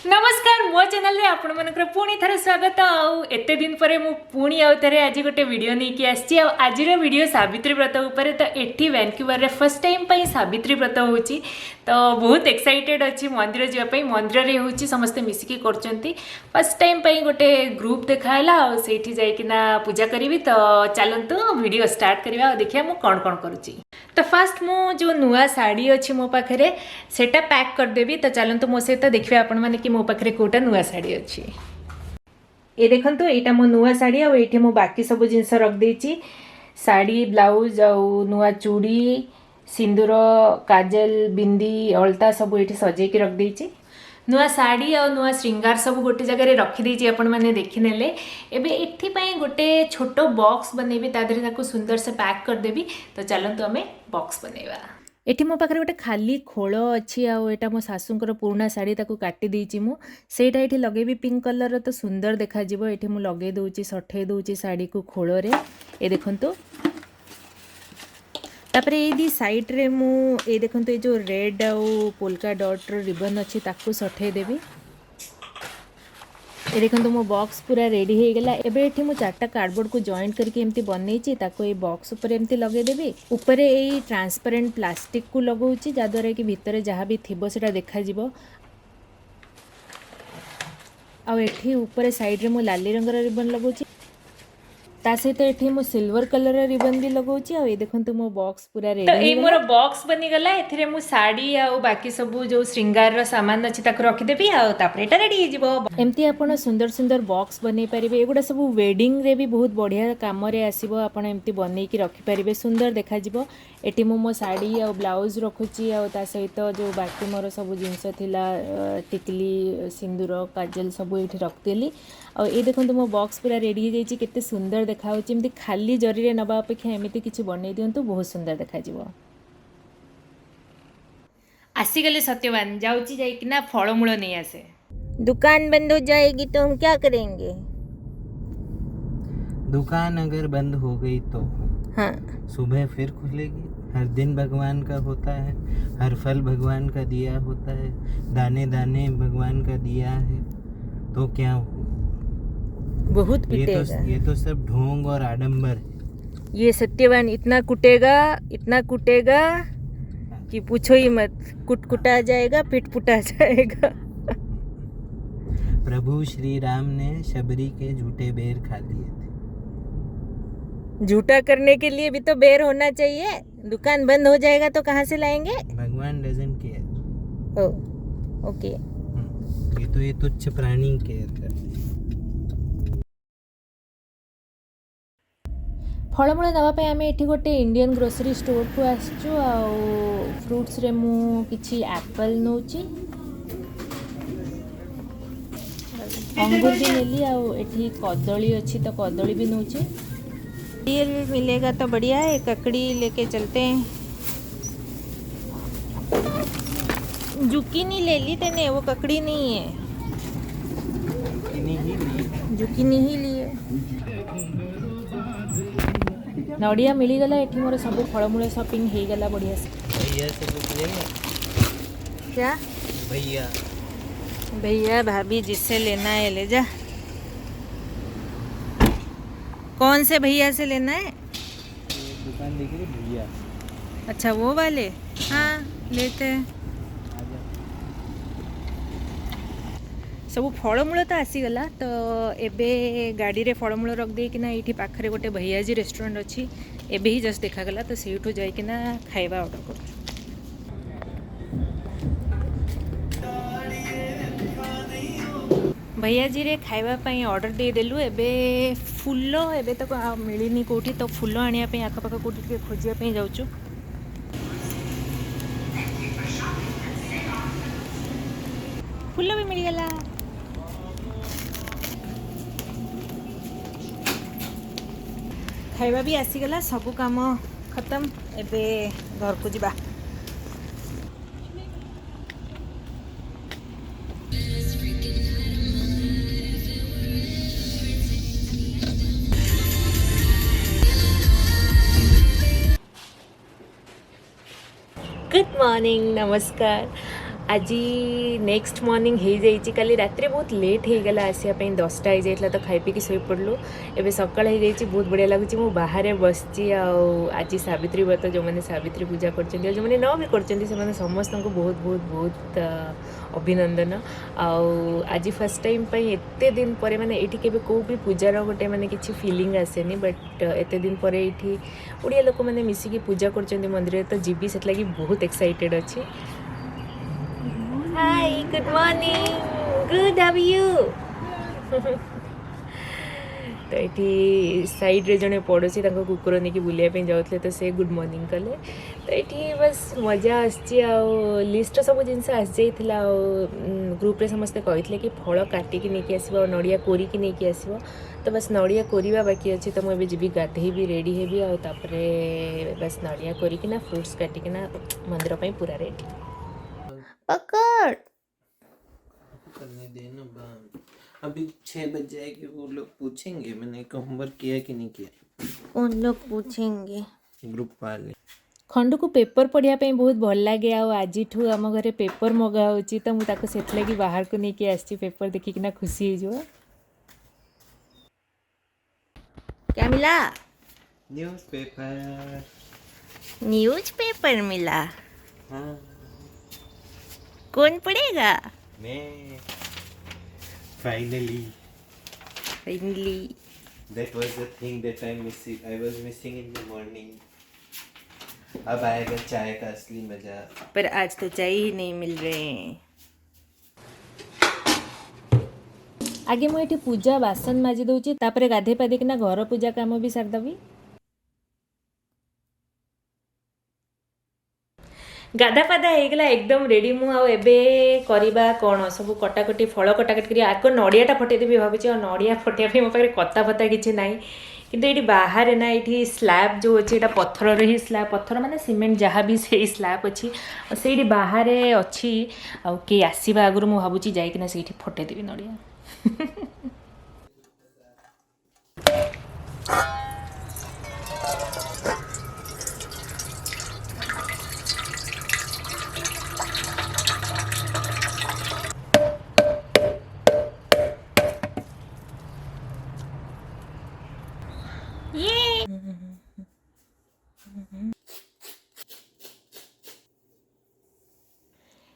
नमस्कार मो चैनल रे आपण मनकर पुणी थरे स्वागत एते दिन परे मु पुणी आउ थरे आज गोटे वीडियो नहीं कि आछि आज वीडियो सावित्री व्रत ऊपर तो एठी वैंकूवर रे फर्स्ट टाइम पई सावित्री व्रत होची तो बहुत एक्साइटेड अच्छी मंदिर जावाई मंदिर रे होची समस्त मिसिकी करचंती फर्स्ट टाइम पई गोटे ग्रुप देखाला और सेठी जाइकिना पूजा करिवि तो चलंतु वीडियो स्टार्ट करबा देखिया मु कोन कोन करूची। तो फास्ट मु जो नुआ साड़ी अच्छी मो पाखे सेटा पैक करदेवी तो चलतु मो सहित देखिए आपण मैंने कि मो पाखे कोटा नुआ साड़ी अच्छी ये देखो यहाँ मो नुआ साड़ी आईटी मो बाकी सब जिनस रखी साड़ी ब्लाउज नुआ चूड़ी सिंदूर काजल बिंदी अलता सब ये सजेकी रखी नुआ साड़ी और नुआ श्रृंगार सब गोटे जगह रखीदे आपण मैंने देखने एबे एथिपाई गोटे छोट बॉक्स बनैबी तादेह सुंदर से पैक करदेवी तो चलतु आम बॉक्स बनैबा। एठी मो पाखरे गोटे खाली खोल अच्छी आटा मो शाशुंकर पुराणा शाड़ी ताकू काटी देछि मु सेटा एठी लगेबी पिंक कलर तो सुंदर देखा जिवो एठी मु लगे दउछि सठे दउछि साड़ी को खोल रे ए देखंतु तापरे ये दी साइड रे मु ए देखंतु ए जो रेड आउ पोल्का डॉट रिबन अच्छी ताकू सठे देबी ए देखंतु मो बॉक्स पूरा रेडी हो गला। एबे एठी मु चारटा कार्डबोर्ड को जॉइंट करके एमती बनैछि ताको ए बॉक्स ऊपर एमती लगे देबी ऊपर ए ट्रांसपेरेंट प्लास्टिक को लगौछि जा द्वारा कि भीतर जहाँ भी थिबो सेटा देखा जिवो आ एठी ऊपर साइड रे मु लाली रंगर रिबन लगौछि ता सहित एठी मु सिल्वर कलर रिबन भी लगौछि आ ए देखंतु मो बॉक्स पूरा रेडी तो ए मोर बॉक्स बनी गला एथिरे मु साड़ी आ बाकी सब जो श्रृंगार रो सामान अछि ताको रखि देबी आ तापर एटा रेडी हो जिवो एमती आपण सुंदर सुंदर बॉक्स बनै परिबे एगुडा सब वेडिंग रे भी बहुत बढ़िया काम रे आसीबो आपण एमती बनै की रखि परिबे सुंदर देखा जिवो एटी मो साड़ी आ ब्लाउज रखुची आ ता सहित जो बाकी मोर सब जिनस थिला टिकली सिंदूर काजल सब एठी रखतेली आ ए देखंतु मो बॉक्स पूरा रेडी हो जाइछि केते सुंदर देखा होछि एमती खाली जरी रे नबा अपेक्षा एमिति किछि बनै दियंतु बहुत सुंदर देखा जिवो। आसी गले सत्यवान जाउची जाइकिना फळमूळ नहीं आसे दुकान बंद हो जाएगी तो हम क्या करेंगे। दुकान अगर बंद हो गई तो हाँ सुबह फिर खुलेगी। हर दिन भगवान का होता है, हर फल भगवान का दिया होता है, दाने दाने भगवान का दिया है तो क्या हो। बहुत पिटेगा ये तो सब ढोंग और आडंबर है। ये सत्यवान इतना कुटेगा कि पूछो ही मत, कुटा जाएगा पिट पुटा जाएगा। प्रभु श्री राम ने शबरी के झूठे बेर खा लिए थे। झूठा करने के लिए भी तो बेर होना चाहिए। दुकान बंद हो जाएगा तो कहाँ से लाएंगे। भगवान डजंट केयर। ओके ये तुच्छ प्राणी केयर करते हैं। फलमूल नापी आम ये गोटे इंडियन ग्रोसरी स्टोर को आसचु आ फ्रुट्स रे मु किछि एप्पल नौची अंगूर भी नेली आठी कदली अच्छी तो कदली भी नौची। रियल मिलेगा तो बढ़िया है, ककड़ी लेके चलते हैं। जुकीनी ले ली तेने, वो ककड़ी नहीं है, जुकीनी ही ली है। नड़िया मिलीगला एठी मोर सब फलमूल शॉपिंग हो गला बढ़िया से। भैया से पूछ लेंगे क्या भैया भाभी जिससे लेना है ले जा। कौन से भैया से लेना है। दुकान देख रहे भैया। अच्छा वो वाले, हाँ लेते हैं। सब फलमूल तो आसीगला तो एबे गाड़ी रे फलमूल रख दे कि ना ये पाखरे गोटे भैयाजी रेस्टोरेंट अच्छी एबे ही जस्ट देखागला तो सेठू जाइकिना खाଇବା ऑर्डर कर। भैयाजी रे खाଇବା ପାଇଁ ऑर्डर दे देलु। एबे फूल एबे तो मिलनी कोठी तो फूल आनिया पे आखपाख कोठी के खोजिया पे जाउछु। फूल भी मिल गला। खाଇବା भी आसीगला सबू काम खत्म एबे घर को जिबा। गुड मॉर्निंग नमस्कार। आज नेक्स्ट मॉर्निंग हो जाइए काली रात बहुत लेट हो गला आसवाई 10टा हो जाता तो खाई पी शोई पड़लु एवं सकाल हो जाइए बहुत बढ़िया लगुच मु बाहर बसची आज सावित्री व्रत जो मैंने सावित्री पूजा कर जो मैंने न भी कर समस्त को बहुत बहुत बहुत अभिनंदन आज फर्स्ट टाइम एते दिन पर माने एठी केबे को भी पूजार गोटे माने किछि फीलिंग आसेनी बट एते दिन पर एठी ओडिया लोक माने मिसिकी पूजा करचंदी मंदिर तो जीबी सेट लगी बहुत एक्साइटेड अछि। Hi, good morning. Good, how are you? तो ये साइड रे जने पड़ोसी कुकुर नहीं बुलाया जाते तो से गुड मॉर्निंग कले तो ये बस मजा आसी लिस्ट सब जिन आसी ग्रुप रे समस्ते कहते कि फल काटिकी नहीं आस नड़िया कोरिकी नहीं आस तो बस नड़िया कोरिया बाकी अच्छी तो मुझे जी गाधे भी रेडी हेबी आउे बस नड़िया कोरिकिना फ्रुट्स काटिकिना मंदिर पे पूरा रेडी पकड़ करने देना बंद। अभी 6 बज जाएगी वो लोग पूछेंगे मैंने होमवर्क किया कि नहीं किया। उन लोग पूछेंगे ग्रुप वाले खंड को पेपर पढ़ाई बहुत भल लगे आज आम घर पेपर मगा हो तो मुझे से लगी बाहर को लेकिन आसी पेपर देखिकिना खुशी हो क्या मिला? न्यूज़ पेपर मिला। हाँ कौन पढ़ेगा? मैं finally that was the thing that I was missing in the morning। अब आएगा चाय का असली मजा। पर आज तो चाय ही नहीं मिल रहे हैं। आगे मुझे पूजा बासन माजी दूची तापरे गाधे पाधे किना घर पूजा काम भी सारदेवी। गाधा पाधा होगला एकदम रेडी मुझे करवा कौन सब कटाकटी फल कटाकटी आग नड़ियाटा फटेदेवी भावी और नड़िया फटाइबा मो पाखे कता फता किसी ना किंतु ये बाहर ना ये स्लैब जो अच्छे यहाँ पत्थर ही स्लैब पत्थर माने सीमेंट जहाँ भी से स्लैब अच्छी से बाहर अच्छी आगे आसवा आगु मुझे भावुँ जाइना से फटेदेवी नड़िया।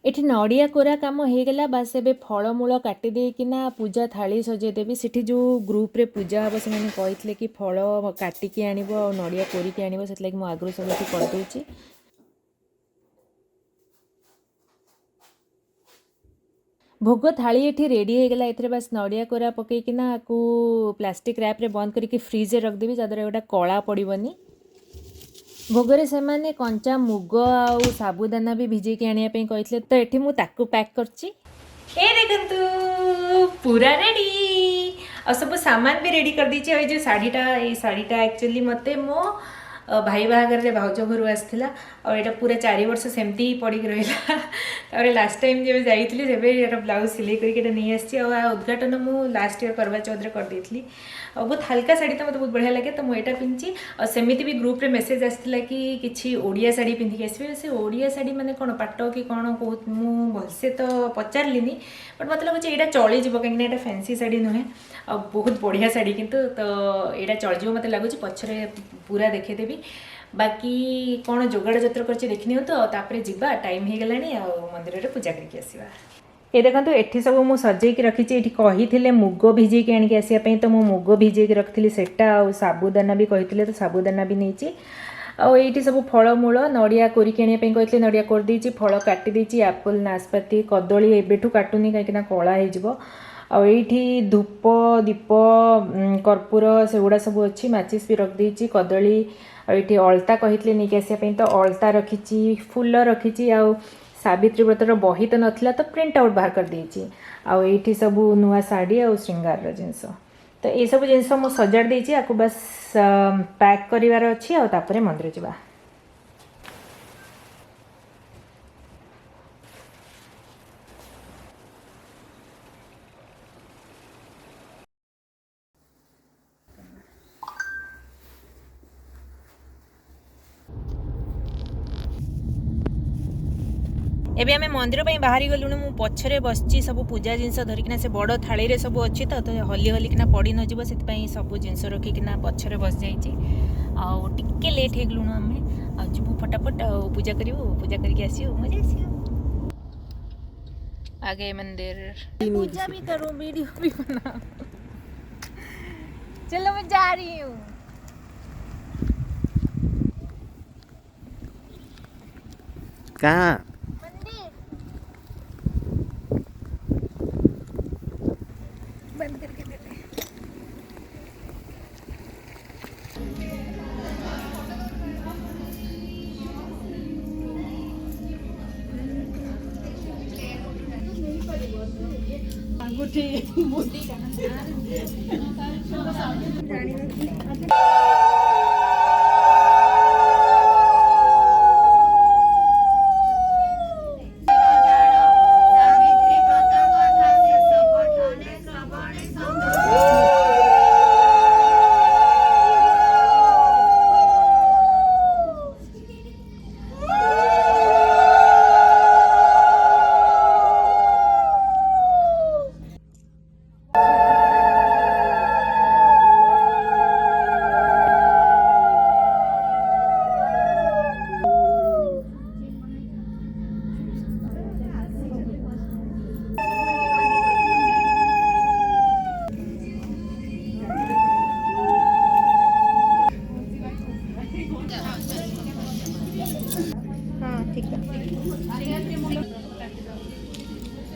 एठी नड़िया कोरा काम होगला बास एबे फलमूल काटिदेकिना पूजा थाली सजेदेवी सेठी जो ग्रुप रे पूजा हम से कहते कि फल काटिकी आण नड़िया कोरिकी आण से मुझे आगु सब करदे। भोग थाली एठी रेडी होगला एथरे बस नड़िया कोरा पकईकिना आपको प्लास्टिक रैप रे बंद करके फ्रिज रे रखदेवी जद्वारा गोटा कला पड़ोनी। भोगरे से माने कंचा मुग आउ साबुदाना भी भिजेकी आनिया पे कहते तो एठी मु ताकू पैक करची। ए देखंतु पूरा रेडी और सब सामान भी रेडी कर दीची। और जो साड़ीटा एक्चुअली मते मो भाई बाहागर भाउज घर आसाला और यहाँ पूरा 4 वर्ष सेमती ही पड़ी रहा। लास्ट टाइम जब जाइए ब्लाउज सिलाई करके नहीं आसी उद्घाटन मु लास्ट ईयर करवा चौथ करदी और बहुत हल्का शाड़ी तो मतलब बहुत बढ़िया लगे तो मुझे पिंधि और सेमती भी ग्रुप रे मेसेज आसाला कि किसी ओडिया शाड़ी पिंधिक आसबे से ओडिया शाड़ी माने कौन पाट कि कौन कह मु भलसे तो पचारलिनी बट मतलब लगे यहाँ चलीज कहीं यहाँ फैंसी शाड़ी नुहे और बहुत बढ़िया शाड़ी किंतु तो यहाँ चलज मत लगुच पछरे पूरा देखेदेवी बाकी कौन जोगाड़ जत्र कर देखनी तो जावा टाइम हो गला मंदिर में पूजा करके आसवा। ये देखो एठी सब मुझे सजेक रखी कही मुग भिजेक आनिक आसवाई तो मुझे मुग भिजेक रखी सेटा साबुदाना भी कही तो साबुदाना भी नहीं आईटी सब फलमूल नड़िया कोरिकी आने कहते नड़िया करदे फल काटिदेची एप्पल नाशपाती कदली एबेठू काटुनी कहीं कला हो आईटी धूप दीप कर्पूर से गुड़ा सब अच्छी माचिस भी रखी कदली आईटी अलता कहते नहीं आसवाई तो अलता रखी फूल रखी आ सावित्री व्रतर बही तो नाला तो प्रिंट आउट बाहर कर देची आईटी सब नुआ शाड़ी आ श्रृंगार जिनस तो ये सब जिनस मुझे सजाड़ देची आपको बस पैक करार अच्छी आउे मंदिर जावा। एबे आमे मंदिर पई बाहरी गलुनु मु पछरे बसची सब पूजा जिंस धरिकिना से बड़ थाली रे सब अछि तो हली हली किना पड़ी न जीव सेति पई सब जिंस रखी किना पछरे बस जाईची आ टिके लेट हे गलुनु आमे आ जीवु फटाफट पूजा करके आसियो मजा आसियो आगे मंदिर पूजा भी करूं वीडियो भी बनाऊं चलो मैं जा रही हूँ कहाँ? बंद करके देते हैं।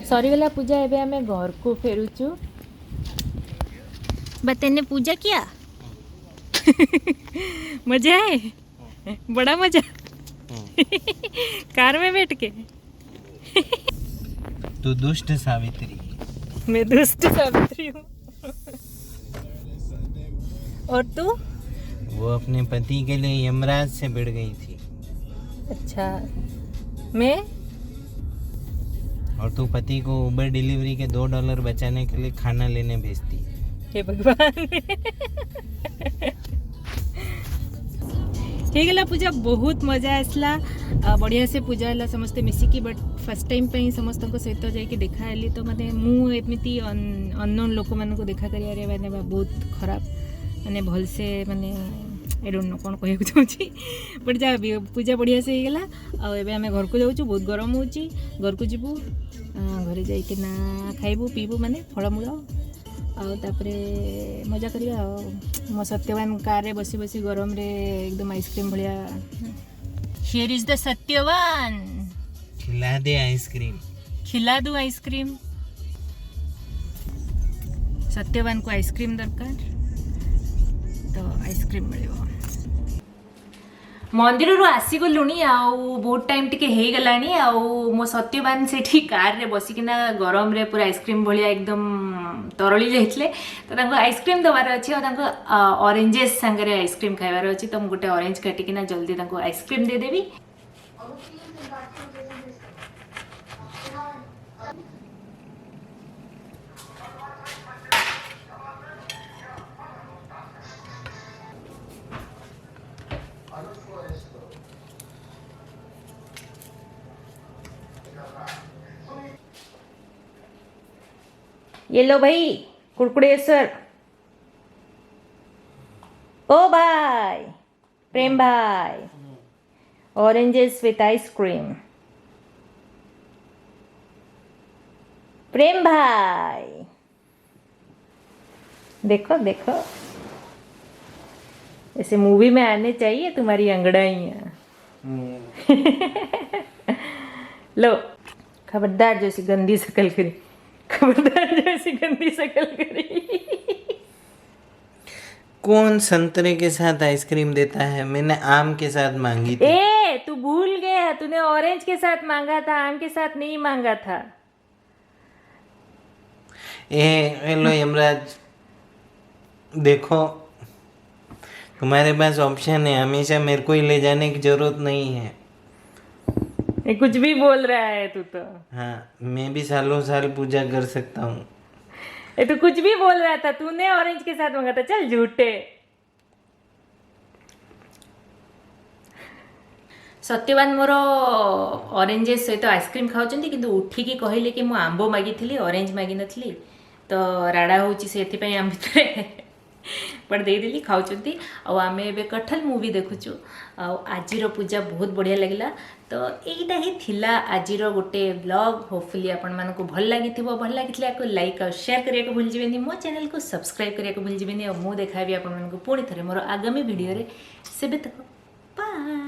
सरीगला पूजा एबे आमे घर को फेरुचु बतेने पूजा किया मजा है बड़ा मजा कार में बैठ के तू दुष्ट सावित्री। मैं दुष्ट सावित्री हूँ और तू? वो अपने पति के लिए यमराज से भिड़ गई थी। अच्छा मैं? और तू पति को उबर डिलीवरी के $2 बचाने के लिए खाना लेने भेजती। हे भगवान ठीक है पूजा बहुत मजा आसला बढ़िया से पूजा है समस्ते मिसिकी बट फर्स्ट टाइम पे समस्त सहित जाइए देखा है तो माने मु एमती अननोन लोक मान को देखा करिया माने बहुत खराब माने भल से माने आई डोंट नो कौन कहू चाहूँगी बट जा पूजा बढ़िया से होगला आम घर को जाऊँ बहुत गरम हो घर को जीवु घरे जाइकिना खाइबू पीबू माने फलमूल आउे मजा करवा मो सत्यवान कार रे बसी बसी गरम रे एकदम ice cream Bhaya here is the Satyavan खिला दे आइसक्रीम खिला दूँ आइसक्रीम सत्यवान को आइसक्रीम दरकार तो आइसक्रीम मिले मंदिर रू आसीगलुणी आउ बहुत टाइम टिके हे गलानी आउ मो सत्यवान सेठी कार रे बसिकिना गरम रे पूरा आइसक्रीम भलिया एकदम तरली जाइतले तो तांको आइसक्रीम दबार अछि और तांको ऑरेंजेस संगरे आइसक्रीम खाइबार अछि तो हम गोटे ऑरेंज काटिकिना जल्दी तांको आइसक्रीम दे देबी। ये लो भाई कुरकुरे सर ओ भाई प्रेम भाई ऑरेंजेस विथ आइसक्रीम प्रेम भाई देखो देखो ऐसे मूवी में आने चाहिए तुम्हारी अंगड़ाइयाँ लो खबरदार जैसी गंदी शकल करी खबरदार जैसी गंदी शकल करी कौन संतरे के साथ आइसक्रीम देता है? मैंने आम के साथ मांगी थी। ए तू भूल गया तूने ऑरेंज के साथ मांगा था आम के साथ नहीं मांगा था। हेलो यमराज देखो तुम्हारे पास ऑप्शन है हमेशा मेरे को ही ले जाने की जरूरत नहीं है। ये कुछ भी बोल रहा है तू तो। हाँ मैं भी सालों साल पूजा कर सकता हूँ। ये तो कुछ भी बोल रहा था तूने ऑरेंज के साथ मांगा था चल झूठे। सत्यवान मोर ऑरेंजेस सहित आइसक्रीम खाऊँ किंतु उठिकी कहले कि मुझे आंब मागिली ऑरेंज मागि नथली तो राड़ा होची से एथिपाई आम भितर बट देदेली खाऊँ आम ए कटहल मूवी देखुचु आजिर पूजा बहुत बढ़िया लगिला तो यहीटा ही थिला आजिर गोटे ब्लॉग होपफुली आपण मानक भल लगी लाइक और शेयर करने को भूल जाए मो चैनल को सब्सक्राइब करने को भूल जाए और मुझे देखाबी आपण मानक पुणी थे मोर आगामी वीडियो रे सेबे तक बाय।